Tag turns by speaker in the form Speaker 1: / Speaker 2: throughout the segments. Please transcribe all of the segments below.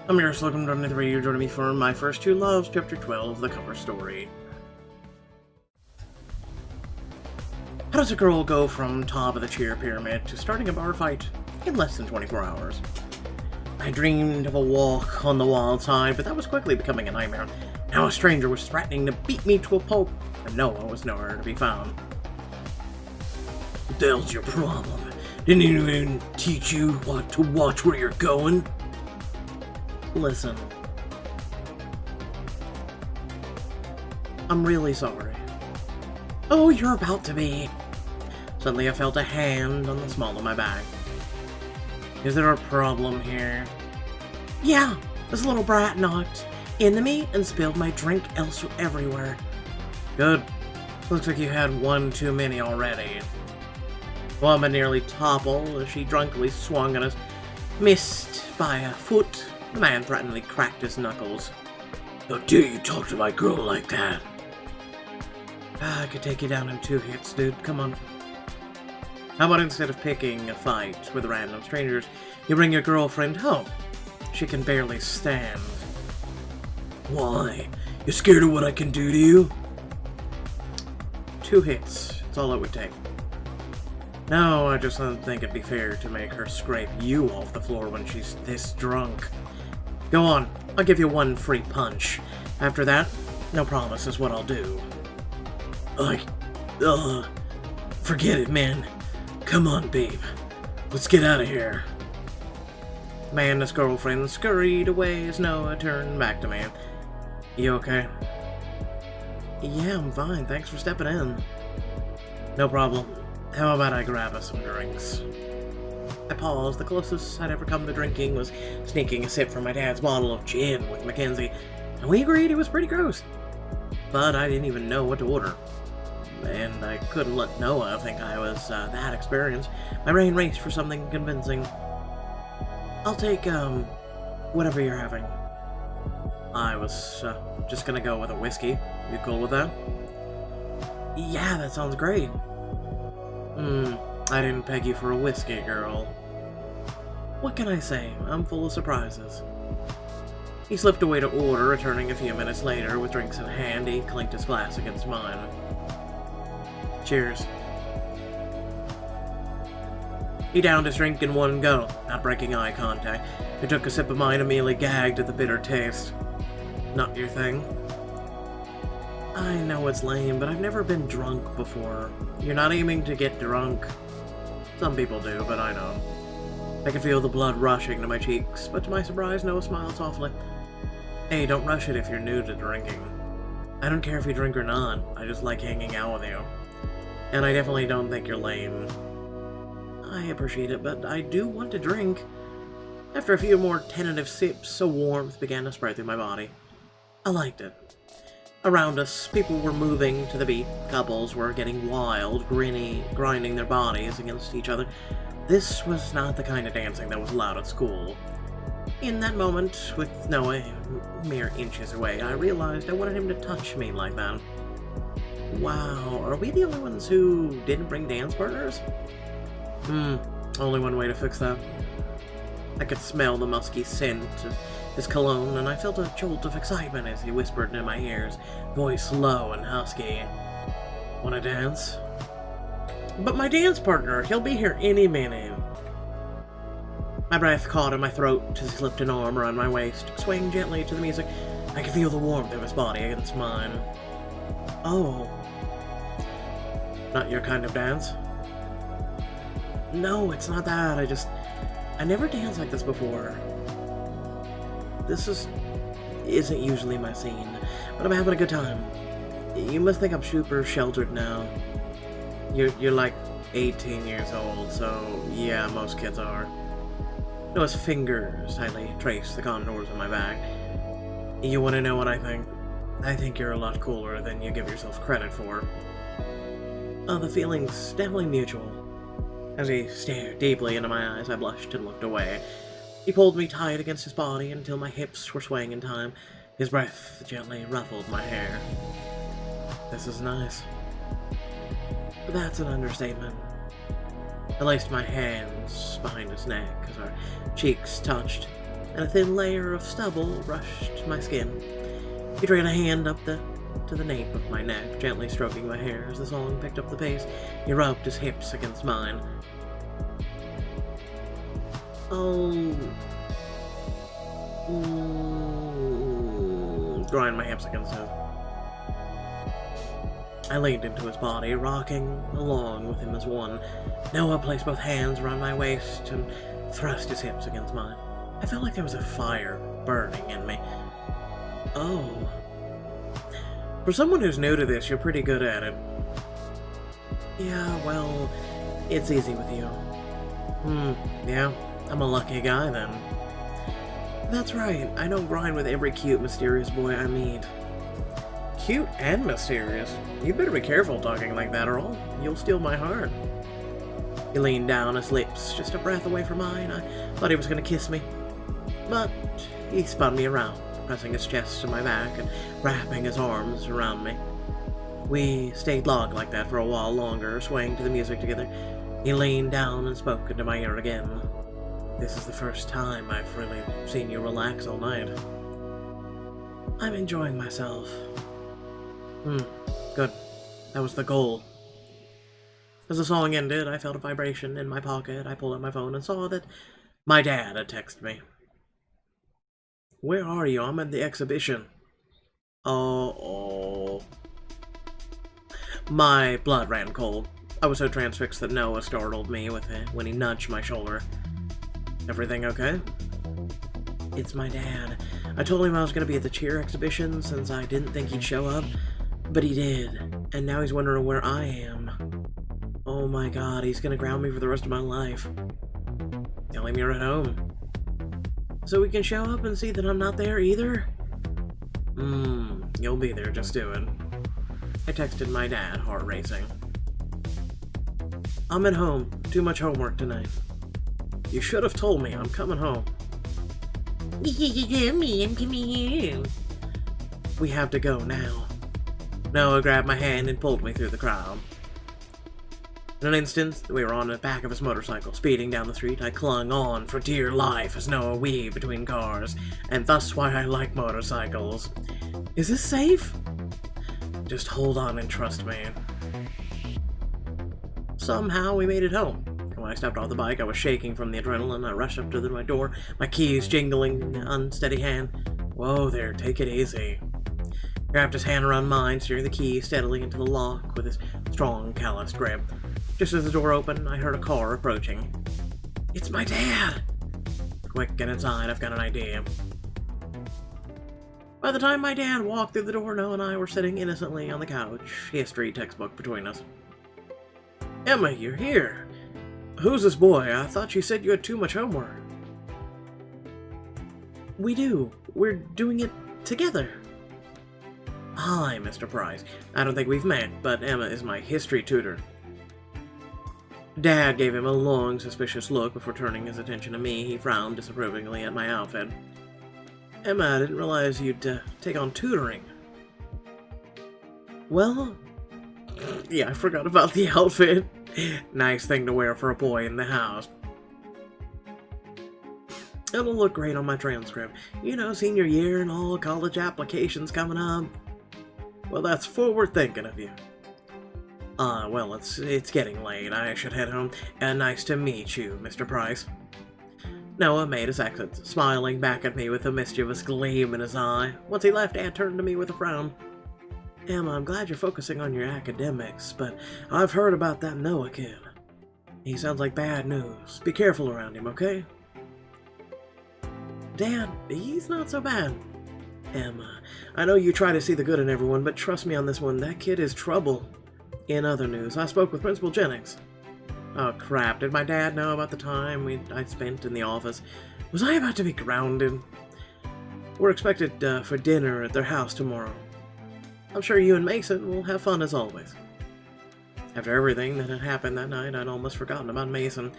Speaker 1: I'm your welcome to another video. Joining me for My First Two Loves, Chapter 12, the cover story. How does a girl go from top of the cheer pyramid to starting a bar fight in less than 24 hours? I dreamed of a walk on the wild side, but that was quickly becoming a nightmare. Now a stranger was threatening to beat me to a pulp, and Noah was nowhere to be found. What the hell's your problem? Didn't anyone teach you what to watch where you're going? Listen. I'm really sorry. Oh, you're about to be. Suddenly I felt a hand on the small of my back. Is there a problem here? Yeah, this little brat knocked into me and spilled my drink everywhere. Good. Looks like you had one too many already. Woman nearly toppled as she drunkenly swung at us, missed by a foot. The man threateningly cracked his knuckles. How dare you talk to my girl like that? I could take you down in 2 hits, dude. Come on. How about instead of picking a fight with random strangers, you bring your girlfriend home? She can barely stand. Why? You scared of what I can do to you? 2 hits. That's all it would take. No, I just don't think it'd be fair to make her scrape you off the floor when she's this drunk. Go on, I'll give you 1 free punch. After that, no promise is what I'll do. Forget it, man. Come on, babe. Let's get out of here. The man and his girlfriend scurried away as Noah turned back to me. You okay? Yeah, I'm fine. Thanks for stepping in. No problem. How about I grab us some drinks? I paused. The closest I'd ever come to drinking was sneaking a sip from my dad's bottle of gin with Mackenzie, and we agreed it was pretty gross. But I didn't even know what to order. And I couldn't let Noah think I was that experienced. My brain raced for something convincing. I'll take, whatever you're having. I was just gonna go with a whiskey. You cool with that? Yeah, that sounds great. I didn't peg you for a whiskey, girl. What can I say? I'm full of surprises. He slipped away to order, returning a few minutes later with drinks in hand. He clinked his glass against mine. Cheers. He downed his drink in one go, not breaking eye contact. He took a sip of mine, immediately gagged at the bitter taste. Not your thing? I know it's lame, but I've never been drunk before. You're not aiming to get drunk. Some people do, but I don't. I can feel the blood rushing to my cheeks, but to my surprise, Noah smiled softly. Hey, don't rush it if you're new to drinking. I don't care if you drink or not, I just like hanging out with you. And I definitely don't think you're lame. I appreciate it, but I do want to drink. After a few more tentative sips, a warmth began to spread through my body. I liked it. Around us, people were moving to the beat. Couples were getting wild, grinding their bodies against each other. This was not the kind of dancing that was allowed at school. In that moment, with Noah mere inches away, I realized I wanted him to touch me like that. Wow, are we the only ones who didn't bring dance partners? Only one way to fix that. I could smell the musky scent of his cologne, and I felt a jolt of excitement as he whispered in my ears, voice low and husky. Wanna dance? But my dance partner, he'll be here any minute. My breath caught in my throat as he slipped an arm around my waist, swaying gently to the music. I could feel the warmth of his body against mine. Oh. Not your kind of dance? No, it's not that. I never danced like this before. This isn't usually my scene, but I'm having a good time. You must think I'm super sheltered now. You're like 18 years old, so yeah, most kids are. Noah's fingers tightly traced the contours of my back. You want to know what I think? I think you're a lot cooler than you give yourself credit for. The feeling's definitely mutual. As he stared deeply into my eyes, I blushed and looked away. He pulled me tight against his body until my hips were swaying in time. His breath gently ruffled my hair. This is nice. That's an understatement. I laced my hands behind his neck as our cheeks touched. and a thin layer of stubble brushed my skin. He ran a hand up to the nape of my neck, gently stroking my hair as the song picked up the pace. He rubbed his hips against mine. Grind my hips against his. I leaned into his body, rocking along with him as one. Noah placed both hands around my waist and thrust his hips against mine. I felt like there was a fire burning in me. Oh. For someone who's new to this, you're pretty good at it. Yeah, well, it's easy with you. Yeah, I'm a lucky guy then. That's right, I don't grind with every cute, mysterious boy I meet. Cute and mysterious? You better be careful talking like that or you'll steal my heart. He leaned down, his lips just a breath away from mine. I thought he was going to kiss me. But he spun me around, pressing his chest to my back and wrapping his arms around me. We stayed locked like that for a while longer, swaying to the music together. He leaned down and spoke into my ear again. This is the first time I've really seen you relax all night. I'm enjoying myself. Good. That was the goal. As the song ended, I felt a vibration in my pocket. I pulled out my phone and saw that my dad had texted me. Where are you? I'm at the exhibition. Oh. My blood ran cold. I was so transfixed that Noah startled me with it when he nudged my shoulder. Everything okay? It's my dad. I told him I was going to be at the cheer exhibition since I didn't think he'd show up, but he did, and now he's wondering where I am. Oh my god, he's going to ground me for the rest of my life. Tell him you're at home. So we can show up and see that I'm not there either? You'll be there, just do it. I texted my dad, heart racing. I'm at home. Too much homework tonight. You should have told me. I'm coming home. Me, I'm coming home. We have to go now. Noah grabbed my hand and pulled me through the crowd. In an instant, we were on the back of his motorcycle, speeding down the street. I clung on for dear life as Noah weaved between cars, and that's why I like motorcycles. Is this safe? Just hold on and trust me. Somehow we made it home. When I stepped off the bike, I was shaking from the adrenaline. I rushed up to my door, my keys jingling in an unsteady hand. Whoa there, take it easy. Wrapped his hand around mine, steering the key steadily into the lock with his strong, calloused grip. Just as the door opened, I heard a car approaching. It's my dad! Quick, get inside, I've got an idea. By the time my dad walked through the door, Noah and I were sitting innocently on the couch, history textbook between us. Emma, you're here. Who's this boy? I thought you said you had too much homework. We do. We're doing it together. Hi, Mr. Price. I don't think we've met, but Emma is my history tutor. Dad gave him a long, suspicious look before turning his attention to me. He frowned disapprovingly at my outfit. Emma, I didn't realize you'd take on tutoring. Well, yeah, I forgot about the outfit. Nice thing to wear for a boy in the house. It'll look great on my transcript. You know, senior year and all, college applications coming up. Well, that's forward thinking of you. Well, it's getting late. I should head home. Nice to meet you, Mr. Price. Noah made his exit, smiling back at me with a mischievous gleam in his eye. Once he left, Dad turned to me with a frown. Emma, I'm glad you're focusing on your academics, but I've heard about that Noah kid. He sounds like bad news. Be careful around him, okay? Dad, he's not so bad. Emma, I know you try to see the good in everyone, but trust me on this one, that kid is trouble. In other news, I spoke with Principal Jennings. Oh crap, did my dad know about the time I spent in the office? Was I about to be grounded? We're expected for dinner at their house tomorrow. I'm sure you and Mason will have fun as always. After everything that had happened that night, I'd almost forgotten about Mason.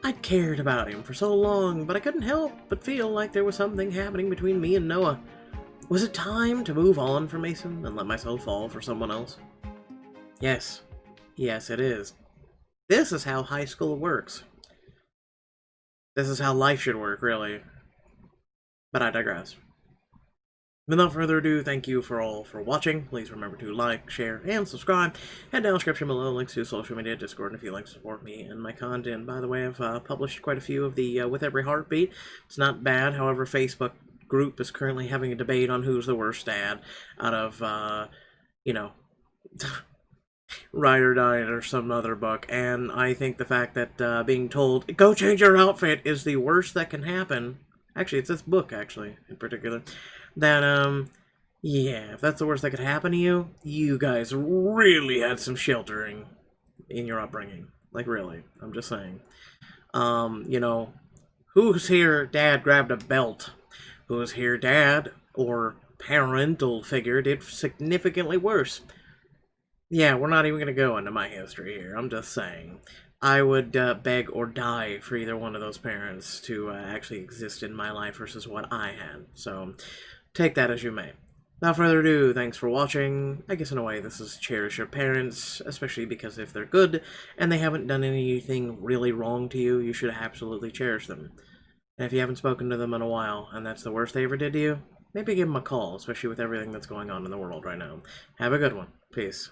Speaker 1: I'd cared about him for so long, but I couldn't help but feel like there was something happening between me and Noah. Was it time to move on from Mason and let myself fall for someone else? Yes. Yes, it is. This is how high school works. This is how life should work, really. But I digress. Without further ado, thank you all for watching. Please remember to like, share, and subscribe. Head down in the description below, links to social media, Discord, and if you'd like to support me and my content. By the way, I've published quite a few of the With Every Heartbeat. It's not bad, however, Facebook group is currently having a debate on who's the worst dad out of, you know, Ride or Die or some other book. And I think the fact that being told, go change your outfit, is the worst that can happen. Actually, it's this book, actually, in particular. That, yeah, if that's the worst that could happen to you, you guys really had some sheltering in your upbringing. Like, really. I'm just saying. You know, who's here, Dad grabbed a belt? Who's here, Dad, or parental figure, did significantly worse? Yeah, we're not even going to go into my history here. I'm just saying. I would beg or die for either one of those parents to actually exist in my life versus what I had. So, take that as you may. Without further ado, thanks for watching. I guess in a way this is cherish your parents, especially because if they're good and they haven't done anything really wrong to you, you should absolutely cherish them. And if you haven't spoken to them in a while, and that's the worst they ever did to you, maybe give them a call, especially with everything that's going on in the world right now. Have a good one. Peace.